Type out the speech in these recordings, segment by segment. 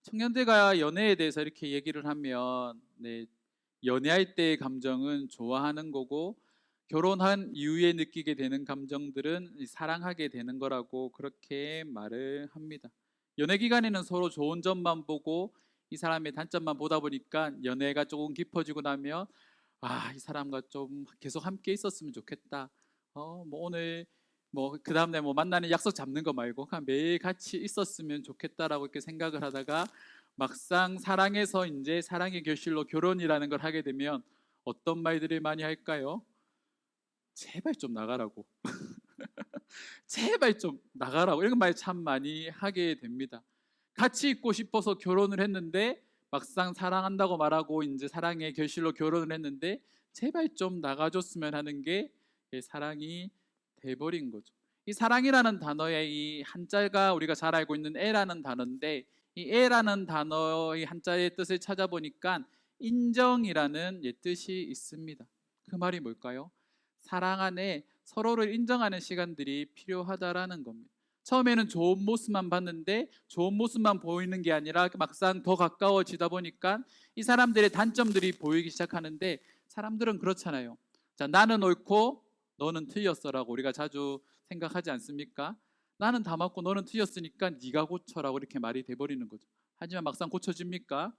청년들과 연애에 대해서 이렇게 얘기를 하면 연애할 때의 감정은 좋아하는 거고 결혼한 이후에 느끼게 되는 감정들은 사랑하게 되는 거라고 그렇게 말을 합니다. 연애 기간에는 서로 좋은 점만 보고 이 사람의 단점만 보다 보니까 연애가 조금 깊어지고 나면 이 사람과 좀 계속 함께 있었으면 좋겠다. 뭐 오늘 뭐 그 다음날 뭐 만나는 약속 잡는 거 말고 그냥 매일 같이 있었으면 좋겠다라고 이렇게 생각을 하다가 막상 사랑해서 이제 사랑의 결실로 결혼이라는 걸 하게 되면 어떤 말들을 많이 할까요? 제발 좀 나가라고. 제발 좀 나가라고. 이런 말 참 많이 하게 됩니다. 같이 있고 싶어서 결혼을 했는데 막상 사랑한다고 말하고 이제 사랑의 결실로 결혼을 했는데 제발 좀 나가줬으면 하는 게 사랑이 돼버린 거죠. 이 사랑이라는 단어의 이 한자가 우리가 잘 알고 있는 애라는 단어인데 이 애라는 단어의 한자의 뜻을 찾아보니까 인정이라는 뜻이 있습니다. 그 말이 뭘까요? 사랑 안에 서로를 인정하는 시간들이 필요하다라는 겁니다. 처음에는 좋은 모습만 봤는데 좋은 모습만 보이는 게 아니라 막상 더 가까워지다 보니까 이 사람들의 단점들이 보이기 시작하는데 사람들은 그렇잖아요. 자, 나는 옳고 너는 틀렸어라고 우리가 자주 생각하지 않습니까? 나는 다 맞고 너는 틀렸으니까 네가 고쳐라고 이렇게 말이 돼버리는 거죠. 하지만 막상 고쳐집니까?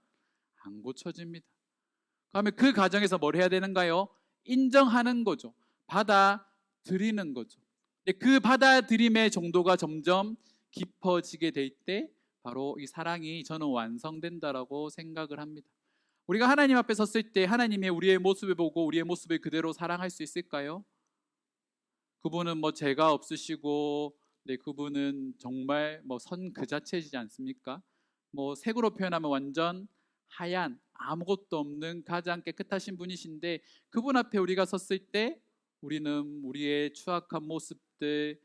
안 고쳐집니다. 그러면 그 과정에서 뭘 해야 되는가요? 인정하는 거죠. 받아들이는 거죠. 그 받아들임의 정도가 점점 깊어지게 될 때 바로 이 사랑이 저는 완성된다라고 생각을 합니다. 우리가 하나님 앞에 섰을 때 하나님의 우리의 모습을 보고 우리의 모습을 그대로 사랑할 수 있을까요? 그분은 뭐 죄가 없으시고 그분은 정말 뭐 선 그 자체이지 않습니까? 뭐 색으로 표현하면 완전 하얀 아무것도 없는 가장 깨끗하신 분이신데 그분 앞에 우리가 섰을 때 우리는 우리의 추악한 모습들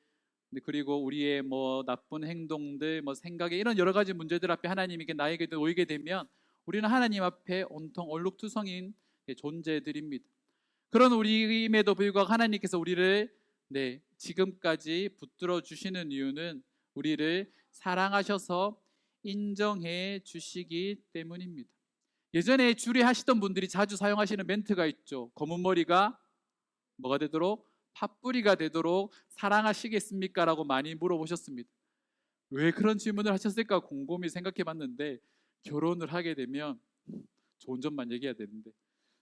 그리고 우리의 뭐 나쁜 행동들 뭐 생각에 이런 여러 가지 문제들 앞에 하나님에게 나에게 놓이게 되면 우리는 하나님 앞에 온통 얼룩투성인 존재들입니다. 그런 우리임에도 불구하고 하나님께서 우리를 지금까지 붙들어 주시는 이유는 우리를 사랑하셔서 인정해 주시기 때문입니다. 예전에 주례하시던 분들이 자주 사용하시는 멘트가 있죠. 검은 머리가 뭐가 되도록 팥뿌리가 되도록 사랑하시겠습니까? 라고 많이 물어보셨습니다. 왜 그런 질문을 하셨을까 곰곰이 생각해 봤는데 결혼을 하게 되면 좋은 점만 얘기해야 되는데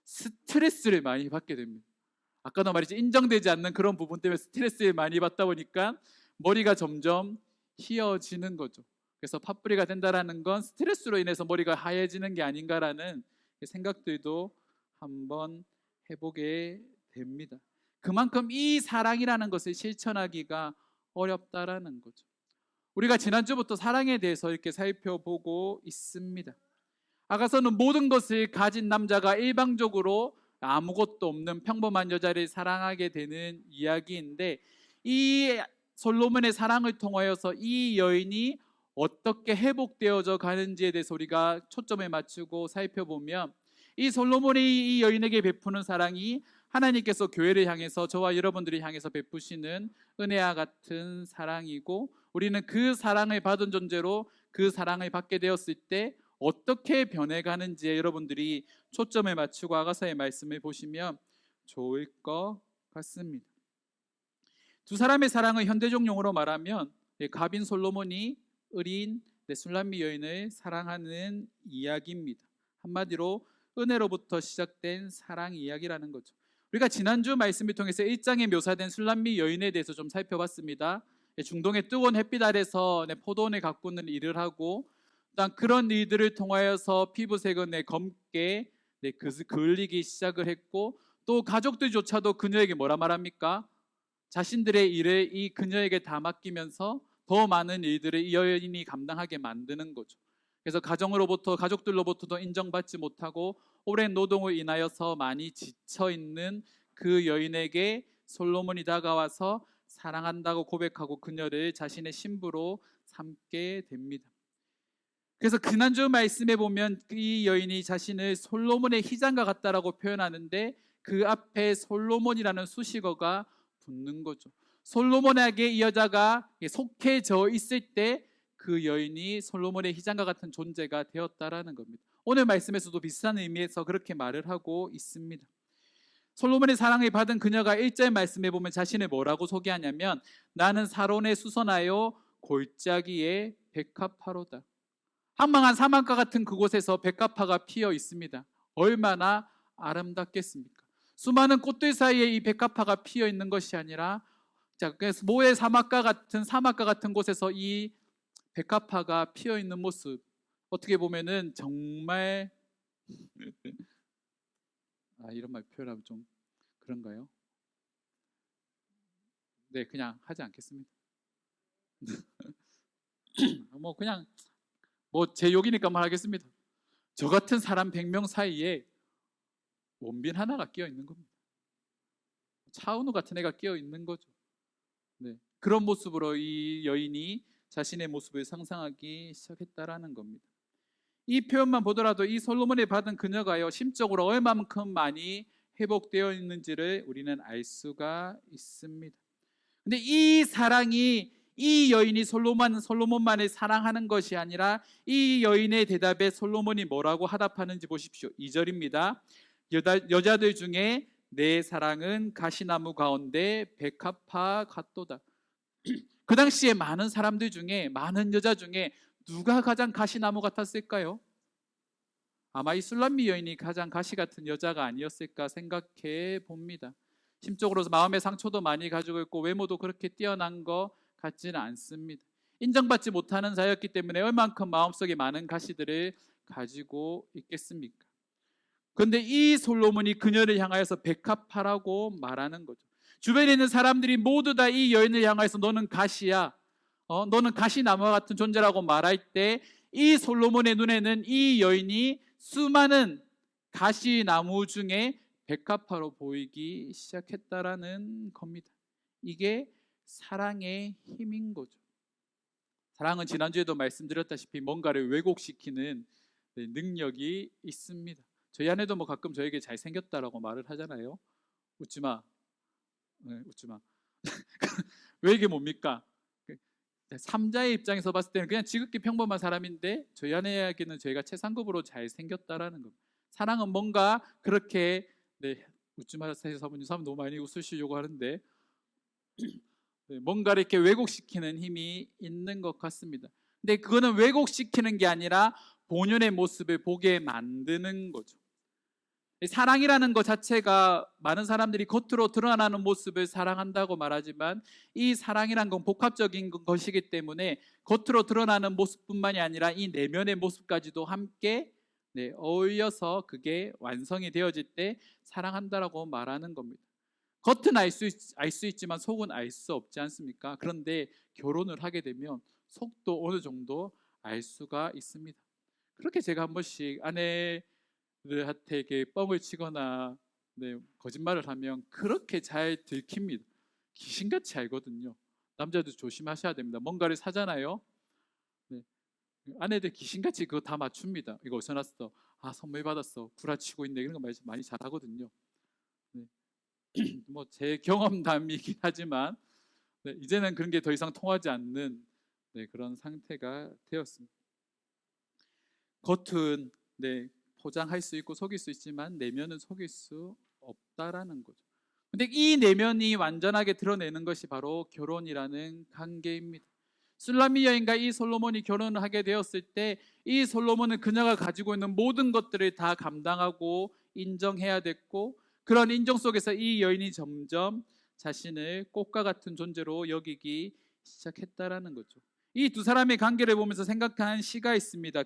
스트레스를 많이 받게 됩니다. 아까도 말했지 인정되지 않는 그런 부분 때문에 스트레스를 많이 받다 보니까 머리가 점점 휘어지는 거죠. 그래서 팥뿌리가 된다라는 건 스트레스로 인해서 머리가 하얘지는 게 아닌가라는 생각들도 한번 해보게 됩니다. 그만큼 이 사랑이라는 것을 실천하기가 어렵다라는 거죠. 우리가 지난주부터 사랑에 대해서 이렇게 살펴보고 있습니다. 아가서는 모든 것을 가진 남자가 일방적으로 아무것도 없는 평범한 여자를 사랑하게 되는 이야기인데 이 솔로몬의 사랑을 통하여서 이 여인이 어떻게 회복되어져 가는지에 대해서 우리가 초점을 맞추고 살펴보면 이 솔로몬이 이 여인에게 베푸는 사랑이 하나님께서 교회를 향해서 저와 여러분들이 향해서 베푸시는 은혜와 같은 사랑이고 우리는 그 사랑을 받은 존재로 그 사랑을 받게 되었을 때 어떻게 변해가는지에 여러분들이 초점을 맞추고 아가서의 말씀을 보시면 좋을 것 같습니다. 두 사람의 사랑을 현대적 용어로 말하면 갑인 솔로몬이 의리인 술람미 여인을 사랑하는 이야기입니다. 한마디로 은혜로부터 시작된 사랑 이야기라는 거죠. 우리가 지난주 말씀을 통해서 1장에 묘사된 술람미 여인에 대해서 좀 살펴봤습니다. 중동의 뜨거운 햇빛 아래서 포도원을 가꾸는 일을 하고 그런 일들을 통하여서 피부색은 검게 그을리기 시작을 했고 또 가족들조차도 그녀에게 뭐라 말합니까? 자신들의 일을 이 그녀에게 다 맡기면서 더 많은 일들을 이 여인이 감당하게 만드는 거죠. 그래서 가족들로부터도 인정받지 못하고 오랜 노동을 인하여서 많이 지쳐있는 그 여인에게 솔로몬이 다가와서 사랑한다고 고백하고 그녀를 자신의 신부로 삼게 됩니다. 그래서 지난주 말씀에 보면 이 여인이 자신을 솔로몬의 희장과 같다라고 표현하는데 그 앞에 솔로몬이라는 수식어가 붙는 거죠. 솔로몬에게 이 여자가 속해져 있을 때 그 여인이 솔로몬의 희장과 같은 존재가 되었다라는 겁니다. 오늘 말씀에서도 비슷한 의미에서 그렇게 말을 하고 있습니다. 솔로몬의 사랑을 받은 그녀가 1절 말씀에 보면 자신을 뭐라고 소개하냐면 나는 사론에 수선하여 골짜기에 백합화로다. 한망한 사막과 같은 그곳에서 백합화가 피어 있습니다. 얼마나 아름답겠습니까? 수많은 꽃들 사이에 이 백합화가 피어 있는 것이 아니라 그래서 모의 사막과 같은 곳에서 이 백합화가 피어 있는 모습, 어떻게 보면은 정말 이런 말 표현하면 좀 그런가요? 네, 그냥 하지 않겠습니다. 그냥 제 욕이니까 말하겠습니다. 저 같은 사람 100명 사이에 원빈 하나가 끼어 있는 겁니다. 차은우 같은 애가 끼어 있는 거죠. 네, 그런 모습으로 이 여인이 자신의 모습을 상상하기 시작했다라는 겁니다. 이 표현만 보더라도 이 솔로몬이 받은 그녀가요 심적으로 얼마만큼 많이 회복되어 있는지를 우리는 알 수가 있습니다. 근데 이 사랑이 이 여인이 솔로몬만을 사랑하는 것이 아니라 이 여인의 대답에 솔로몬이 뭐라고 하답하는지 보십시오. 2절입니다. 여자들 중에 내 사랑은 가시나무 가운데 백합화 같도다. 그 당시에 많은 사람들 중에, 많은 여자 중에 누가 가장 가시나무 같았을까요? 아마 이 술람미 여인이 가장 가시 같은 여자가 아니었을까 생각해 봅니다. 심적으로 마음의 상처도 많이 가지고 있고 외모도 그렇게 뛰어난 것 같지는 않습니다. 인정받지 못하는 자였기 때문에 얼만큼 마음속에 많은 가시들을 가지고 있겠습니까? 그런데 이 솔로몬이 그녀를 향하여서 백합화라고 말하는 거죠. 주변에 있는 사람들이 모두 다 이 여인을 향하여서 너는 가시야, 너는 가시나무와 같은 존재라고 말할 때 이 솔로몬의 눈에는 이 여인이 수많은 가시나무 중에 백합화로 보이기 시작했다라는 겁니다. 이게 사랑의 힘인 거죠. 사랑은 지난주에도 말씀드렸다시피 뭔가를 왜곡시키는 능력이 있습니다. 저희 아내도 가끔 저에게 잘생겼다라고 말을 하잖아요. 웃지마. 네, 웃지마. 왜 이게 뭡니까? 3자의 입장에서 봤을 때는 그냥 지극히 평범한 사람인데 저희 아내에게는 저희가 최상급으로 잘생겼다라는 겁니다. 사랑은 뭔가 그렇게 웃지마. 사모님 너무 많이 웃으시려고 하는데 뭔가 이렇게 왜곡시키는 힘이 있는 것 같습니다. 근데 그거는 왜곡시키는 게 아니라 본연의 모습을 보게 만드는 거죠. 사랑이라는 것 자체가 많은 사람들이 겉으로 드러나는 모습을 사랑한다고 말하지만 이 사랑이란 건 복합적인 것이기 때문에 겉으로 드러나는 모습뿐만이 아니라 이 내면의 모습까지도 함께 어울려서 그게 완성이 되어질 때 사랑한다라고 말하는 겁니다. 겉은 알 수 있지만 속은 알 수 없지 않습니까? 그런데 결혼을 하게 되면 속도 어느 정도 알 수가 있습니다. 그렇게 제가 한 번씩 아내들한테 뻥을 치거나 거짓말을 하면 그렇게 잘 들킵니다. 귀신같이 알거든요. 남자도 조심하셔야 됩니다. 뭔가를 사잖아요. 아내들 귀신같이 그거 다 맞춥니다. 이거 어디서 났어? 선물 받았어. 구라치고 있네. 이런 거 많이 잘하거든요. 제 경험담이긴 하지만 이제는 그런 게 더 이상 통하지 않는 그런 상태가 되었습니다. 겉은 포장할 수 있고 속일 수 있지만 내면은 속일 수 없다라는 거죠. 근데 이 내면이 완전하게 드러내는 것이 바로 결혼이라는 관계입니다. 술람미 여인과 이 솔로몬이 결혼을 하게 되었을 때 이 솔로몬은 그녀가 가지고 있는 모든 것들을 다 감당하고 인정해야 됐고, 그런 인정 속에서 이 여인이 점점 자신을 꽃과 같은 존재로 여기기 시작했다라는 거죠. 이 두 사람의 관계를 보면서 생각한 시가 있습니다.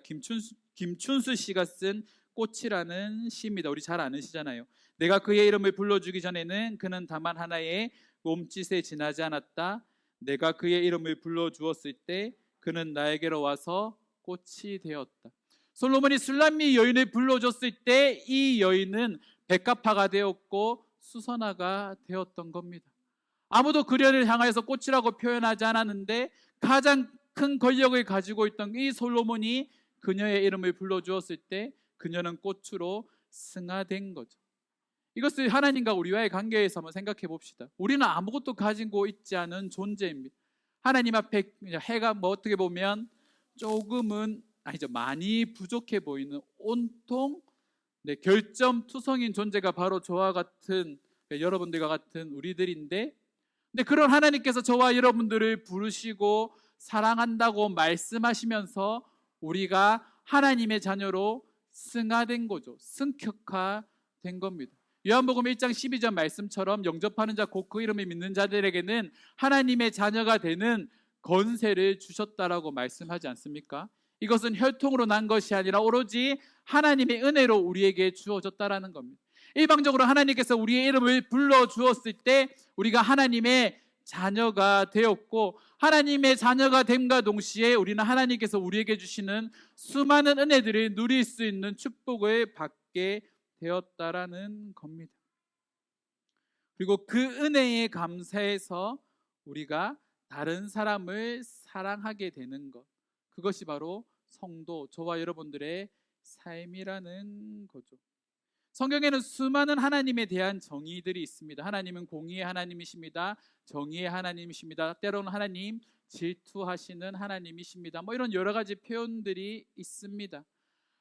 김춘수 씨가 쓴 꽃이라는 시입니다. 우리 잘 아는 시잖아요. 내가 그의 이름을 불러주기 전에는 그는 다만 하나의 몸짓에 지나지 않았다. 내가 그의 이름을 불러주었을 때 그는 나에게로 와서 꽃이 되었다. 솔로몬이 술람미 여인을 불러줬을 때 이 여인은 백합화가 되었고 수선화가 되었던 겁니다. 아무도 그녀를 향하여서 꽃이라고 표현하지 않았는데 가장 큰 권력을 가지고 있던 이 솔로몬이 그녀의 이름을 불러주었을 때 그녀는 꽃으로 승화된 거죠. 이것을 하나님과 우리와의 관계에서 한번 생각해 봅시다. 우리는 아무것도 가지고 있지 않은 존재입니다. 하나님 앞에 해가 어떻게 보면 조금은 아니죠, 많이 부족해 보이는 온통 결점투성인 존재가 바로 저와 같은 여러분들과 같은 우리들인데, 근데 그런 하나님께서 저와 여러분들을 부르시고 사랑한다고 말씀하시면서 우리가 하나님의 자녀로 승화된 거죠. 승격화된 겁니다. 요한복음 1장 12절 말씀처럼 영접하는 자 곧 그 이름을 믿는 자들에게는 하나님의 자녀가 되는 권세를 주셨다라고 말씀하지 않습니까? 이것은 혈통으로 난 것이 아니라 오로지 하나님의 은혜로 우리에게 주어졌다라는 겁니다. 일방적으로 하나님께서 우리의 이름을 불러 주었을 때 우리가 하나님의 자녀가 되었고, 하나님의 자녀가 됨과 동시에 우리는 하나님께서 우리에게 주시는 수많은 은혜들을 누릴 수 있는 축복을 받게 되었다라는 겁니다. 그리고 그 은혜에 감사해서 우리가 다른 사람을 사랑하게 되는 것, 그것이 바로 성도, 저와 여러분들의 삶이라는 거죠. 성경에는 수많은 하나님에 대한 정의들이 있습니다. 하나님은 공의의 하나님이십니다. 정의의 하나님이십니다. 때로는 하나님 질투하시는 하나님이십니다. 이런 여러 가지 표현들이 있습니다.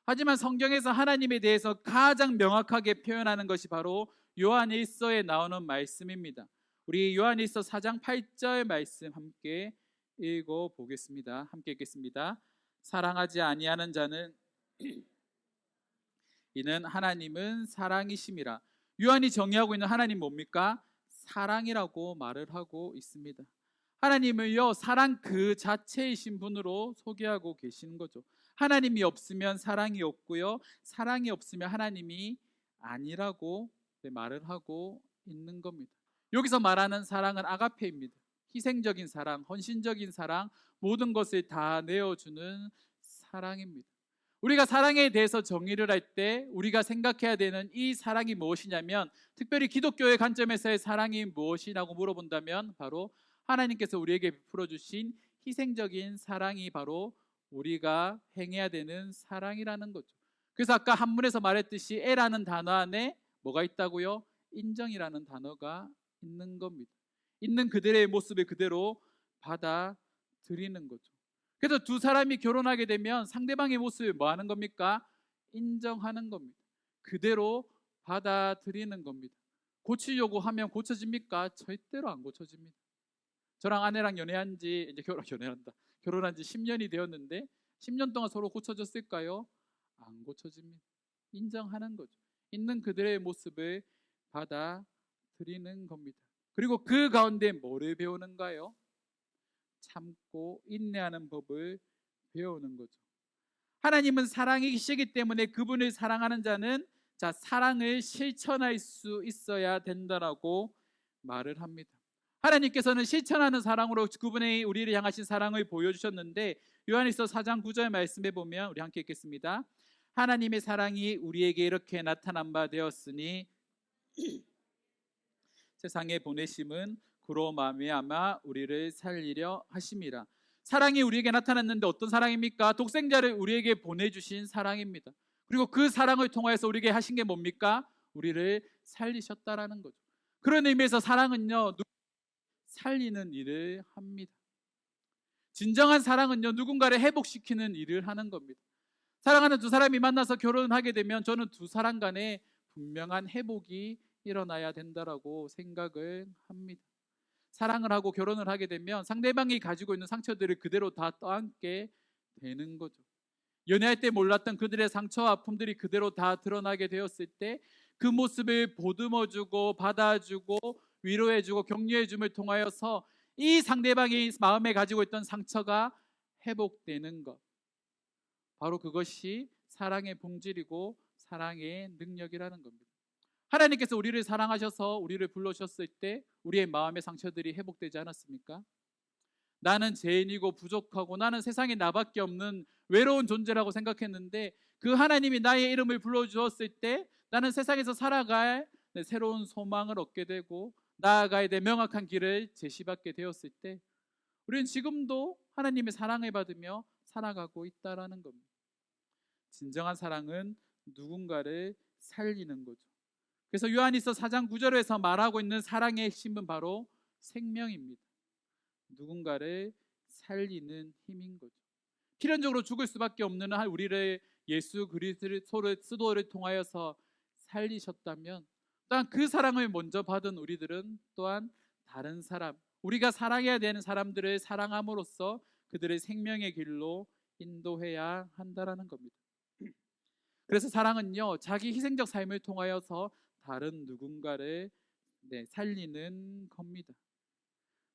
하지만 성경에서 하나님에 대해서 가장 명확하게 표현하는 것이 바로 요한일서에 나오는 말씀입니다. 우리 요한일서 4장 8절 말씀 함께 읽어보겠습니다. 함께 읽겠습니다. 사랑하지 아니하는 자는 이는 하나님은 사랑이심이라. 요한이 정의하고 있는 하나님 뭡니까? 사랑이라고 말을 하고 있습니다. 하나님을요, 사랑 그 자체이신 분으로 소개하고 계시는 거죠. 하나님이 없으면 사랑이 없고요, 사랑이 없으면 하나님이 아니라고 말을 하고 있는 겁니다. 여기서 말하는 사랑은 아가페입니다. 희생적인 사랑, 헌신적인 사랑, 모든 것을 다 내어주는 사랑입니다. 우리가 사랑에 대해서 정의를 할 때 우리가 생각해야 되는 이 사랑이 무엇이냐면, 특별히 기독교의 관점에서의 사랑이 무엇이라고 물어본다면 바로 하나님께서 우리에게 베풀어 주신 희생적인 사랑이 바로 우리가 행해야 되는 사랑이라는 거죠. 그래서 아까 한문에서 말했듯이 애라는 단어 안에 뭐가 있다고요? 인정이라는 단어가 있는 겁니다. 있는 그들의 모습을 그대로 받아들이는 거죠. 그래서 두 사람이 결혼하게 되면 상대방의 모습을 뭐 하는 겁니까? 인정하는 겁니다. 그대로 받아들이는 겁니다. 고치려고 하면 고쳐집니까? 절대로 안 고쳐집니다. 저랑 아내랑 연애한 지 이제 결혼한 지 10년이 되었는데 10년 동안 서로 고쳐졌을까요? 안 고쳐집니다. 인정하는 거죠. 있는 그들의 모습을 받아들이는 겁니다. 그리고 그 가운데 뭐를 배우는가요? 참고 인내하는 법을 배우는 거죠. 하나님은 사랑이시기 때문에 그분을 사랑하는 자는 사랑을 실천할 수 있어야 된다라고 말을 합니다. 하나님께서는 실천하는 사랑으로 그분의 우리를 향하신 사랑을 보여주셨는데, 요한일서 4장 9절 말씀에 보면 우리 함께 읽겠습니다. 하나님의 사랑이 우리에게 이렇게 나타난 바 되었으니 세상에 보내심은 그로 말미암아 우리를 살리려 하심이라. 사랑이 우리에게 나타났는데 어떤 사랑입니까? 독생자를 우리에게 보내주신 사랑입니다. 그리고 그 사랑을 통하여서 우리에게 하신 게 뭡니까? 우리를 살리셨다라는 거죠. 그런 의미에서 사랑은요, 살리는 일을 합니다. 진정한 사랑은요, 누군가를 회복시키는 일을 하는 겁니다. 사랑하는 두 사람이 만나서 결혼하게 되면 저는 두 사람 간에 분명한 회복이 일어나야 된다라고 생각을 합니다. 사랑을 하고 결혼을 하게 되면 상대방이 가지고 있는 상처들을 그대로 다 떠안게 되는 거죠. 연애할 때 몰랐던 그들의 상처와 아픔들이 그대로 다 드러나게 되었을 때 그 모습을 보듬어주고 받아주고 위로해주고 격려해줌을 통하여서 이 상대방이 마음에 가지고 있던 상처가 회복되는 것, 바로 그것이 사랑의 본질이고 사랑의 능력이라는 겁니다. 하나님께서 우리를 사랑하셔서 우리를 불러주셨을 때 우리의 마음의 상처들이 회복되지 않았습니까? 나는 죄인이고 부족하고 나는 세상에 나밖에 없는 외로운 존재라고 생각했는데, 그 하나님이 나의 이름을 불러주었을 때 나는 세상에서 살아갈 새로운 소망을 얻게 되고 나아가야 될 명확한 길을 제시받게 되었을 때 우리는 지금도 하나님의 사랑을 받으며 살아가고 있다라는 겁니다. 진정한 사랑은 누군가를 살리는 거죠. 그래서 요한일서 4장 9절에서 말하고 있는 사랑의 핵심은 바로 생명입니다. 누군가를 살리는 힘인 거죠. 필연적으로 죽을 수밖에 없는 한 우리를 예수 그리스도를 통하여서 살리셨다면, 또한 그 사랑을 먼저 받은 우리들은 또한 다른 사람, 우리가 사랑해야 되는 사람들을 사랑함으로써 그들의 생명의 길로 인도해야 한다라는 겁니다. 그래서 사랑은요, 자기 희생적 삶을 통하여서 다른 누군가를 살리는 겁니다.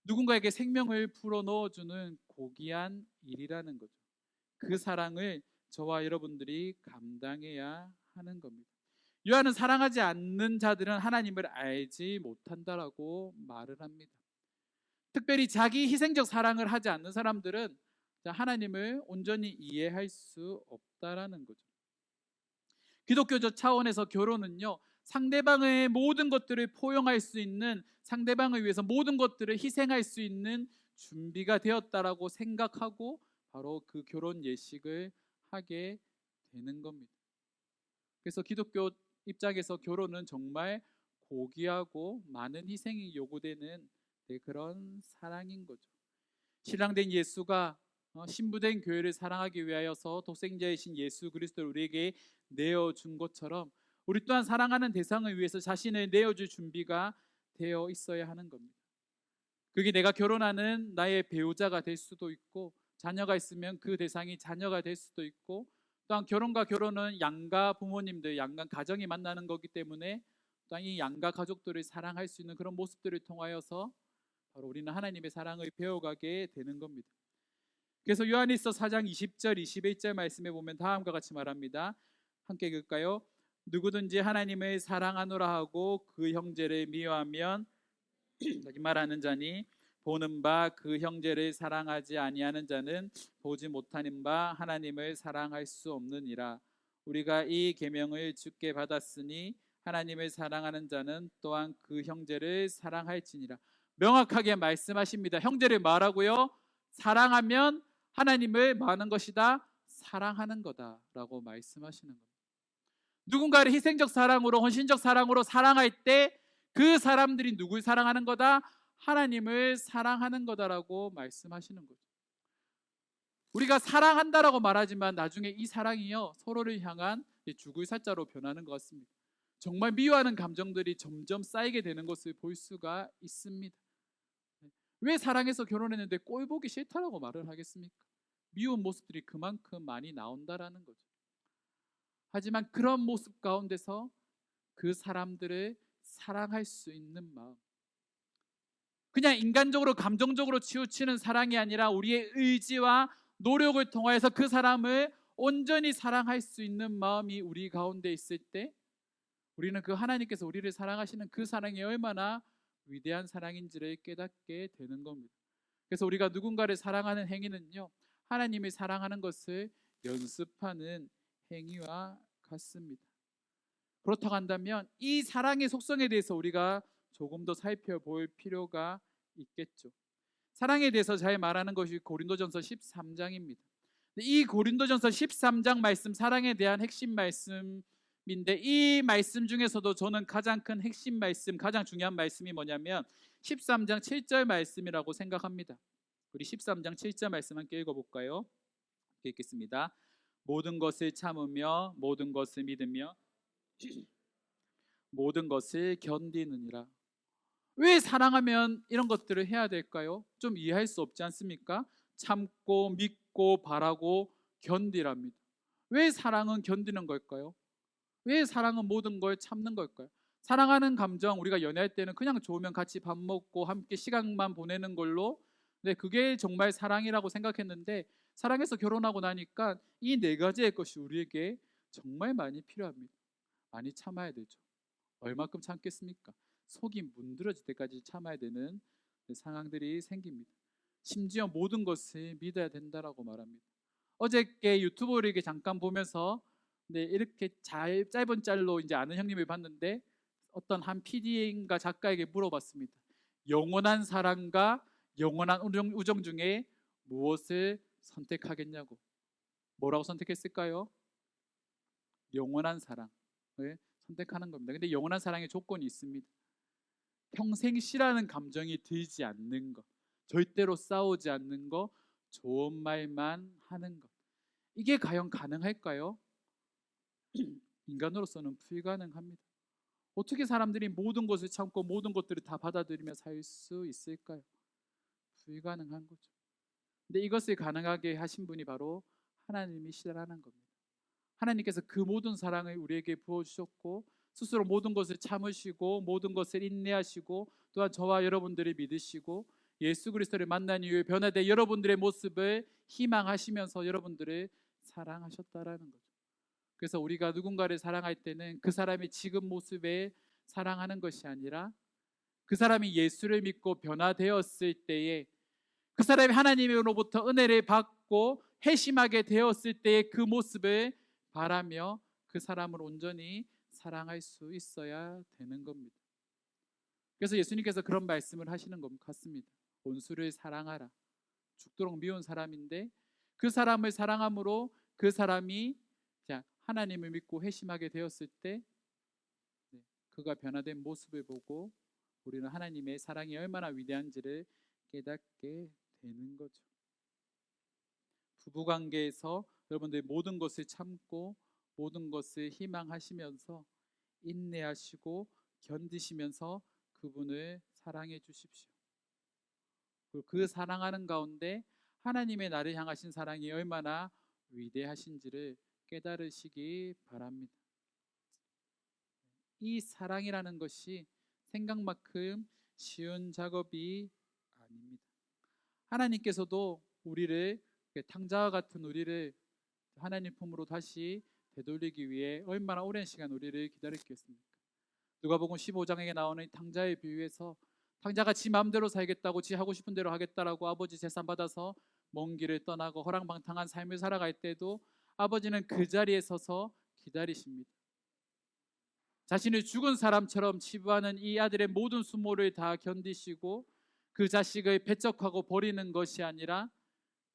누군가에게 생명을 불어넣어주는 고귀한 일이라는 거죠. 그 사랑을 저와 여러분들이 감당해야 하는 겁니다. 요한은 사랑하지 않는 자들은 하나님을 알지 못한다라고 말을 합니다. 특별히 자기 희생적 사랑을 하지 않는 사람들은 하나님을 온전히 이해할 수 없다라는 거죠. 기독교적 차원에서 결혼은요, 상대방의 모든 것들을 포용할 수 있는, 상대방을 위해서 모든 것들을 희생할 수 있는 준비가 되었다라고 생각하고 바로 그 결혼 예식을 하게 되는 겁니다. 그래서 기독교 입장에서 결혼은 정말 고귀하고 많은 희생이 요구되는 그런 사랑인 거죠. 신랑된 예수가 신부된 교회를 사랑하기 위하여서 독생자이신 예수 그리스도를 우리에게 내어준 것처럼 우리 또한 사랑하는 대상을 위해서 자신을 내어줄 준비가 되어 있어야 하는 겁니다. 그게 내가 결혼하는 나의 배우자가 될 수도 있고, 자녀가 있으면 그 대상이 자녀가 될 수도 있고, 또한 결혼과 결혼은 양가 부모님들, 양가 가정이 만나는 거기 때문에 또한 이 양가 가족들을 사랑할 수 있는 그런 모습들을 통하여서 바로 우리는 하나님의 사랑을 배워가게 되는 겁니다. 그래서 요한일서 4장 20절 21절 말씀에 보면 다음과 같이 말합니다. 함께 읽을까요? 누구든지 하나님을 사랑하노라 하고 그 형제를 미워하면 말하는 자니 보는 바 그 형제를 사랑하지 아니하는 자는 보지 못하는 바 하나님을 사랑할 수 없느니라. 우리가 이 계명을 주께 받았으니 하나님을 사랑하는 자는 또한 그 형제를 사랑할지니라. 명확하게 말씀하십니다. 형제를 말하고요, 사랑하면 하나님을 뭐하는 것이다? 사랑하는 거다라고 말씀하시는 겁니다. 누군가를 희생적 사랑으로, 헌신적 사랑으로 사랑할 때 그 사람들이 누굴 사랑하는 거다? 하나님을 사랑하는 거다라고 말씀하시는 거죠. 우리가 사랑한다라고 말하지만 나중에 이 사랑이요, 서로를 향한 죽을 사자로 변하는 것 같습니다. 정말 미워하는 감정들이 점점 쌓이게 되는 것을 볼 수가 있습니다. 왜 사랑해서 결혼했는데 꼴 보기 싫다라고 말을 하겠습니까? 미운 모습들이 그만큼 많이 나온다라는 거죠. 하지만 그런 모습 가운데서 그 사람들을 사랑할 수 있는 마음, 그냥 인간적으로 감정적으로 치우치는 사랑이 아니라 우리의 의지와 노력을 통하여서 그 사람을 온전히 사랑할 수 있는 마음이 우리 가운데 있을 때 우리는 그 하나님께서 우리를 사랑하시는 그 사랑이 얼마나 위대한 사랑인지를 깨닫게 되는 겁니다. 그래서 우리가 누군가를 사랑하는 행위는요, 하나님이 사랑하는 것을 연습하는 행위와 같습니다. 그렇다고 한다면 이 사랑의 속성에 대해서 우리가 조금 더 살펴볼 필요가 있겠죠. 사랑에 대해서 잘 말하는 것이 고린도전서 13장입니다. 이 고린도전서 13장 말씀, 사랑에 대한 핵심 말씀인데, 이 말씀 중에서도 저는 가장 큰 핵심 말씀, 가장 중요한 말씀이 뭐냐면 13장 7절 말씀이라고 생각합니다. 우리 13장 7절 말씀 함께 읽어볼까요? 읽겠습니다. 모든 것을 참으며 모든 것을 믿으며 모든 것을 견디느니라. 왜 사랑하면 이런 것들을 해야 될까요? 좀 이해할 수 없지 않습니까? 참고 믿고 바라고 견디랍니다. 왜 사랑은 견디는 걸까요? 왜 사랑은 모든 걸 참는 걸까요? 사랑하는 감정, 우리가 연애할 때는 그냥 좋으면 같이 밥 먹고 함께 시간만 보내는 걸로, 그게 정말 사랑이라고 생각했는데 사랑해서 결혼하고 나니까 이 네 가지의 것이 우리에게 정말 많이 필요합니다. 많이 참아야 되죠. 얼마큼 참겠습니까? 속이 문드러질 때까지 참아야 되는 상황들이 생깁니다. 심지어 모든 것을 믿어야 된다라고 말합니다. 어저께 유튜브를 이렇게 잠깐 보면서 이렇게 짧은 짤로 이제 아는 형님을 봤는데, 어떤 한 PD인가 작가에게 물어봤습니다. 영원한 사랑과 영원한 우정 중에 무엇을 선택하겠냐고. 뭐라고 선택했을까요? 영원한 사랑을 선택하는 겁니다. 근데 영원한 사랑의 조건이 있습니다. 평생 싫어하는 감정이 들지 않는 것, 절대로 싸우지 않는 것, 좋은 말만 하는 것. 이게 과연 가능할까요? 인간으로서는 불가능합니다. 어떻게 사람들이 모든 것을 참고 모든 것들을 다 받아들이며 살 수 있을까요? 불가능한 거죠. 근데 이것을 가능하게 하신 분이 바로 하나님이시라는 겁니다. 하나님께서 그 모든 사랑을 우리에게 부어주셨고 스스로 모든 것을 참으시고 모든 것을 인내하시고 또한 저와 여러분들을 믿으시고 예수 그리스도를 만난 이후에 변화된 여러분들의 모습을 희망하시면서 여러분들을 사랑하셨다라는 거죠. 그래서 우리가 누군가를 사랑할 때는 그 사람의 지금 모습에 사랑하는 것이 아니라 그 사람이 예수를 믿고 변화되었을 때에 그 사람이 하나님으로부터 은혜를 받고 회심하게 되었을 때의 그 모습을 바라며 그 사람을 온전히 사랑할 수 있어야 되는 겁니다. 그래서 예수님께서 그런 말씀을 하시는 것 같습니다. 원수를 사랑하라. 죽도록 미운 사람인데 그 사람을 사랑함으로 그 사람이 하나님을 믿고 회심하게 되었을 때 그가 변화된 모습을 보고 우리는 하나님의 사랑이 얼마나 위대한지를 깨닫게 되는 거죠. 부부관계에서 여러분들 모든 것을 참고 모든 것을 희망하시면서 인내하시고 견디시면서 그분을 사랑해 주십시오. 그리고 그 사랑하는 가운데 하나님의 나를 향하신 사랑이 얼마나 위대하신지를 깨달으시기 바랍니다. 이 사랑이라는 것이 생각만큼 쉬운 작업이 아닙니다. 하나님께서도 우리를 탕자와 같은 우리를 하나님 품으로 다시 되돌리기 위해 얼마나 오랜 시간 우리를 기다렸겠습니까? 누가복음 15장에 나오는 탕자의 비유에서 탕자가 지 마음대로 살겠다고 지 하고 싶은 대로 하겠다라고 아버지 재산 받아서 먼 길을 떠나고 허랑방탕한 삶을 살아갈 때도 아버지는 그 자리에 서서 기다리십니다. 자신을 죽은 사람처럼 치부하는 이 아들의 모든 수모를 다 견디시고 그 자식을 배척하고 버리는 것이 아니라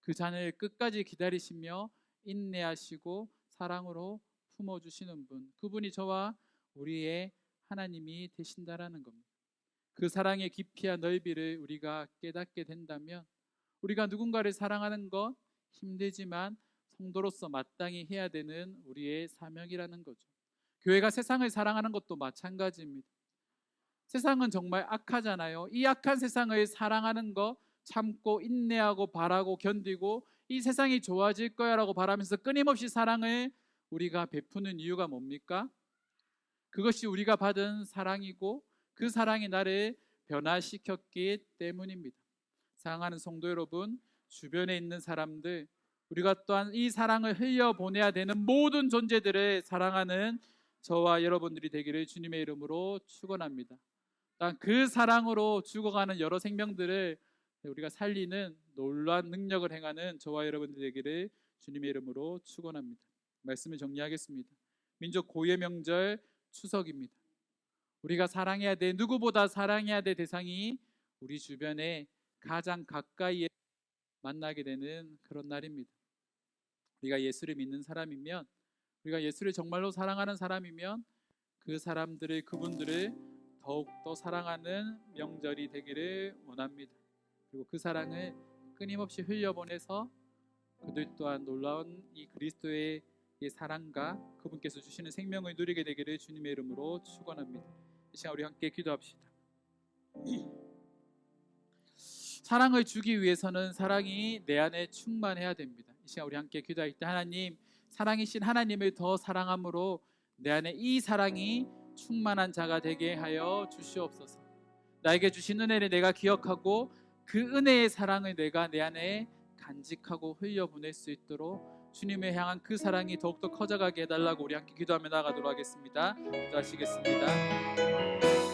그 자녀를 끝까지 기다리시며 인내하시고 사랑으로 품어주시는 분, 그분이 저와 우리의 하나님이 되신다라는 겁니다. 그 사랑의 깊이와 넓이를 우리가 깨닫게 된다면 우리가 누군가를 사랑하는 것 힘들지만 성도로서 마땅히 해야 되는 우리의 사명이라는 거죠. 교회가 세상을 사랑하는 것도 마찬가지입니다. 세상은 정말 악하잖아요. 이 악한 세상을 사랑하는 것, 참고 인내하고 바라고 견디고 이 세상이 좋아질 거야라고 바라면서 끊임없이 사랑을 우리가 베푸는 이유가 뭡니까? 그것이 우리가 받은 사랑이고 그 사랑이 나를 변화시켰기 때문입니다. 사랑하는 성도 여러분, 주변에 있는 사람들, 우리가 또한 이 사랑을 흘려보내야 되는 모든 존재들을 사랑하는 저와 여러분들이 되기를 주님의 이름으로 축원합니다. 그 사랑으로 죽어가는 여러 생명들을 우리가 살리는 놀라운 능력을 행하는 저와 여러분들 되기를 주님의 이름으로 축원합니다. 말씀을 정리하겠습니다. 민족 고유의 명절 추석입니다. 우리가 사랑해야 돼, 누구보다 사랑해야 될 대상이 우리 주변에 가장 가까이에 만나게 되는 그런 날입니다. 우리가 예수를 믿는 사람이면, 우리가 예수를 정말로 사랑하는 사람이면 그 사람들을, 그분들을 더욱더 사랑하는 명절이 되기를 원합니다. 그리고 그 사랑을 끊임없이 흘려보내서 그들 또한 놀라운 이 그리스도의 사랑과 그분께서 주시는 생명을 누리게 되기를 주님의 이름으로 축원합니다. 이 시간 우리 함께 기도합시다. 사랑을 주기 위해서는 사랑이 내 안에 충만해야 됩니다. 이 시간 우리 함께 기도할 때 하나님, 사랑이신 하나님을 더 사랑함으로 내 안에 이 사랑이 충만한 자가 되게 하여 주시옵소서. 나에게 주신 은혜를 내가 기억하고 그 은혜의 사랑을 내가 내 안에 간직하고 흘려보낼 수 있도록 주님을 향한 그 사랑이 더욱더 커져가게 해달라고 우리 함께 기도하며 나아가도록 하겠습니다. 기도하시겠습니다.